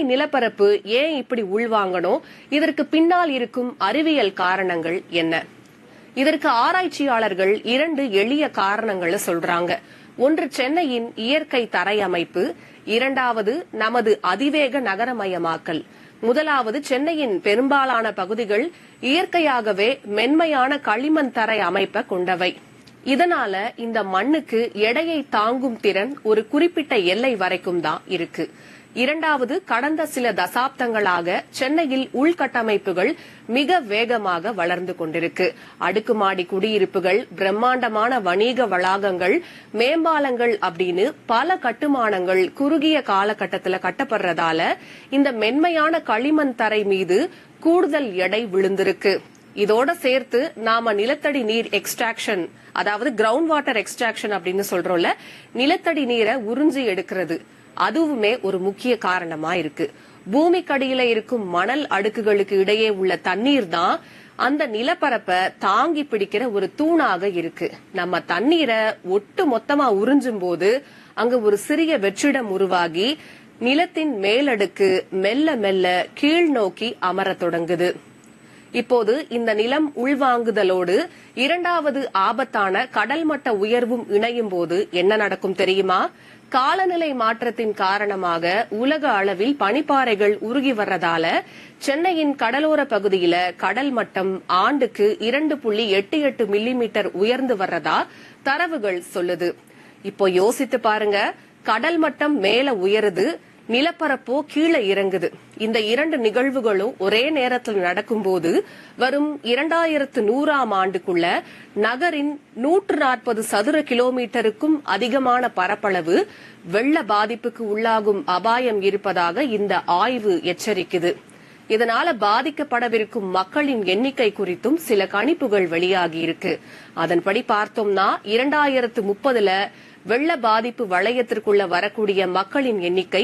நிலப்பரப்பு ஏன் இப்படி உள்வாங்கணும்? இதற்கு பின்னால் இருக்கும் அறிவியல் காரணங்கள் என்ன? இதற்கு ஆராய்ச்சியாளர்கள் 2 எளிய காரணங்களை சொல்றாங்க. ஒன்று சென்னையின் இயற்கை தரை அமைப்பு, இரண்டாவது நமது அதிவேக நகரமயமாக்கல். முதலாவது சென்னையின் பெரும்பாலான பகுதிகள் இயற்கையாகவே மென்மையான களிமண் தரை அமைப்பை கொண்டவை. இதனால இந்த மண்ணுக்கு எடையை தாங்கும் திறன் ஒரு குறிப்பிட்ட எல்லை வரைக்கும் தான் இருக்கு. இரண்டாவது, கடந்த சில தசாப்தங்களாக சென்னையில் உள்கட்டமைப்புகள் மிக வேகமாக வளர்ந்து கொண்டிருக்கு. அடுக்குமாடி குடியிருப்புகள், பிரம்மாண்டமான வணிக வளாகங்கள், மேம்பாலங்கள் அப்படின்னு பல கட்டுமானங்கள் குறுகிய காலகட்டத்தில் கட்டப்படுறதால இந்த மென்மையான களிமண் தரை மீது கூடுதல் எடை விழுந்திருக்கு. இதோட சேர்த்து நாம நிலத்தடி நீர் எக்ஸ்ட்ராக்ஷன், அதாவது கிரவுண்ட் வாட்டர் எக்ஸ்ட்ராக்ஷன் அப்படின்னு சொல்றோம்ல, நிலத்தடி நீரை உறிஞ்சி எடுக்கிறது, அதுவுமே ஒரு முக்கிய காரணமா இருக்கு. பூமிக்கடியில இருக்கும் மணல் அடுக்குகளுக்கு இடையே உள்ள தண்ணீர் தான் அந்த நிலப்பரப்பை தாங்கி பிடிக்கிற ஒரு தூணாக இருக்கு. நம்ம தண்ணீரை ஒட்டு மொத்தமா உறிஞ்சும் போது அங்க ஒரு சிறிய வெற்றிடம் உருவாகி நிலத்தின் மேலடுக்கு மெல்ல மெல்ல கீழ் நோக்கி அமரத் தொடங்குது. இப்போது இந்த நிலம் உள்வாங்குதலோடு இரண்டாவது ஆபத்தான கடல் மட்ட உயர்வும் இணையும் போது என்ன நடக்கும் தெரியுமா? காலநிலை மாற்றத்தின் காரணமாக உலக அளவில் பனிப்பாறைகள் உருகி வர்றதால சென்னையின் கடலோர பகுதியில கடல் மட்டம் ஆண்டுக்கு 2.88 மில்லிமீட்டர் உயர்ந்து வர்றதா தரவுகள் சொல்லுது. இப்போ யோசித்து பாருங்க, கடல் மட்டம் மேல உயருது, நிலப்பரப்போ கீழே இறங்குது. இந்த 2 நிகழ்வுகளும் ஒரே நேரத்தில் நடக்கும்போது வரும் 2100ஆம் ஆண்டுக்குள்ள நகரின் 140 சதுர கிலோமீட்டருக்கும் அதிகமான பரப்பளவு வெள்ள பாதிப்புக்கு உள்ளாகும் அபாயம் இருப்பதாக இந்த ஆய்வு எச்சரிக்குது. இதனால பாதிக்கப்படவிருக்கும் மக்களின் எண்ணிக்கை குறித்தும் சில கணிப்புகள் வெளியாகியிருக்கு. அதன்படி பார்த்தோம்னா 2030ல வெள்ள பாதிப்பு வளையத்திற்குள்ள வரக்கூடிய மக்களின் எண்ணிக்கை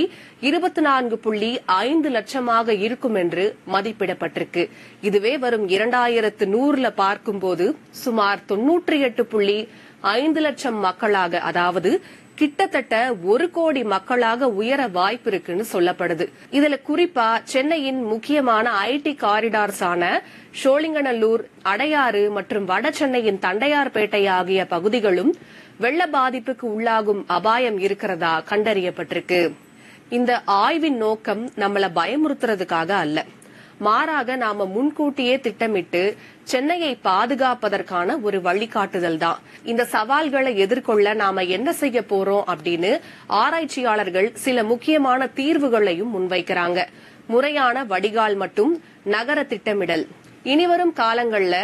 24.5 லட்சமாக இருக்கும் என்று மதிப்பிடப்பட்டிருக்கு. இதுவே வரும் 2100ல பார்க்கும்போது சுமார் 98.5 லட்சம் மக்களாக, அதாவது கிட்டத்தட்ட 1 கோடி மக்களாக உயர வாய்ப்பு இருக்குன்னு சொல்லப்படுது. இதுல குறிப்பா சென்னையின் முக்கியமான ஐடி காரிடார்ஸான சோழிங்கநல்லூர், அடையாறு மற்றும் வட சென்னையின் தண்டையார்பேட்டை ஆகிய பகுதிகளும் வெள்ள பாதிப்புக்கு உள்ளாகும் அபாயம் இருக்கிறதா கண்டறியப்பட்டிருக்கு. இந்த ஆய்வின் நோக்கம் நம்மள பயமுறுத்துறதுக்காக அல்ல, மாறாக நாம முன்கூட்டியே திட்டமிட்டு சென்னையை பாதுகாப்பதற்கான ஒரு வழிகாட்டுதல் தான். இந்த சவால்களை எதிர்கொள்ள நாம என்ன செய்ய போறோம் அப்படின்னு ஆராய்ச்சியாளர்கள் சில முக்கியமான தீர்வுகளையும் முன்வைக்கிறாங்க. முறையான வடிகால் மற்றும் நகர திட்டமிடல். இனிவரும் காலங்கள்ல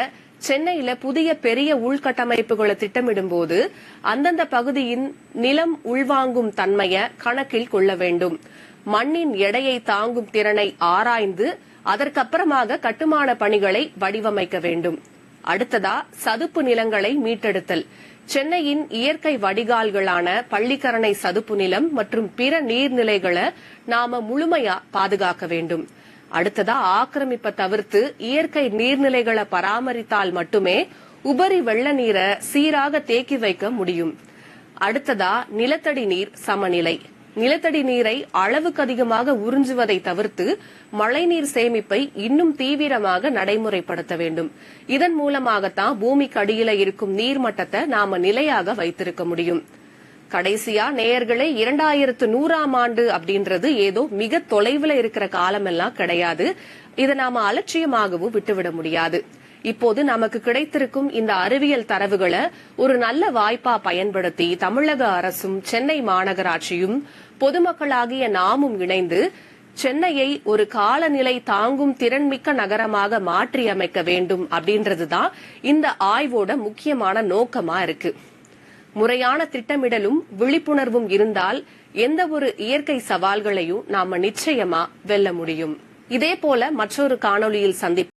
சென்னையில புதிய பெரிய உள்கட்டமைப்புகளை திட்டமிடும் போது அந்தந்த பகுதியின் நிலம் உள்வாங்கும் தன்மையை கணக்கில் கொள்ள வேண்டும். மண்ணின் எடையை தாங்கும் திறனை ஆராய்ந்து அதற்கப்புறமாக கட்டுமான பணிகளை வடிவமைக்க வேண்டும். அடுத்ததா சதுப்பு நிலங்களை மீட்டெடுத்தல். சென்னையின் இயற்கை வடிகால்களான பள்ளிக்கரணை சதுப்பு நிலம் மற்றும் பிற நீர்நிலைகளை நாம முழுமையா பாதுகாக்க வேண்டும். அடுத்ததா ஆக்கிரமிப்பை தவிர்த்து இயற்கை நீர்நிலைகளை பராமரித்தால் மட்டுமே உபரி வெள்ள நீரை சீராக தேக்கி வைக்க முடியும். அடுத்ததா நிலத்தடி நீர் சமநிலை. நிலத்தடி நீரை அளவுக்கு அதிகமாக உறிஞ்சுவதை தவிர்த்து மழைநீர் சேமிப்பை இன்னும் தீவிரமாக நடைமுறைப்படுத்த வேண்டும். இதன் மூலமாகத்தான் பூமிக்கு அடியில இருக்கும் நீர்மட்டத்தை நாம நிலையாக வைத்திருக்க முடியும். கடைசியா நேயர்களே, 2100ஆம் ஆண்டு அப்படின்றது ஏதோ மிக தொலைவில் இருக்கிற காலமெல்லாம் கிடையாது. இதை நாம அலட்சியமாகவும் விட்டுவிட முடியாது. இப்போது நமக்கு கிடைத்திருக்கும் இந்த அறிவியல் தரவுகளை ஒரு நல்ல வாய்ப்பா பயன்படுத்தி தமிழக அரசும் சென்னை மாநகராட்சியும் பொதுமக்களாகிய நாமும் இணைந்து சென்னையை ஒரு காலநிலை தாங்கும் திறன்மிக்க நகரமாக மாற்றி அமைக்க வேண்டும் அப்படின்றதுதான் இந்த ஆய்வோட முக்கியமான நோக்கமா இருக்கு. முறையான திட்டமிடலும் விழிப்புணர்வும் இருந்தால் எந்த ஒரு இயற்கை சவால்களையும் நாம நிச்சயமா வெல்ல முடியும். இதே போல மற்றொரு காணொளியில் சந்திப்போம்.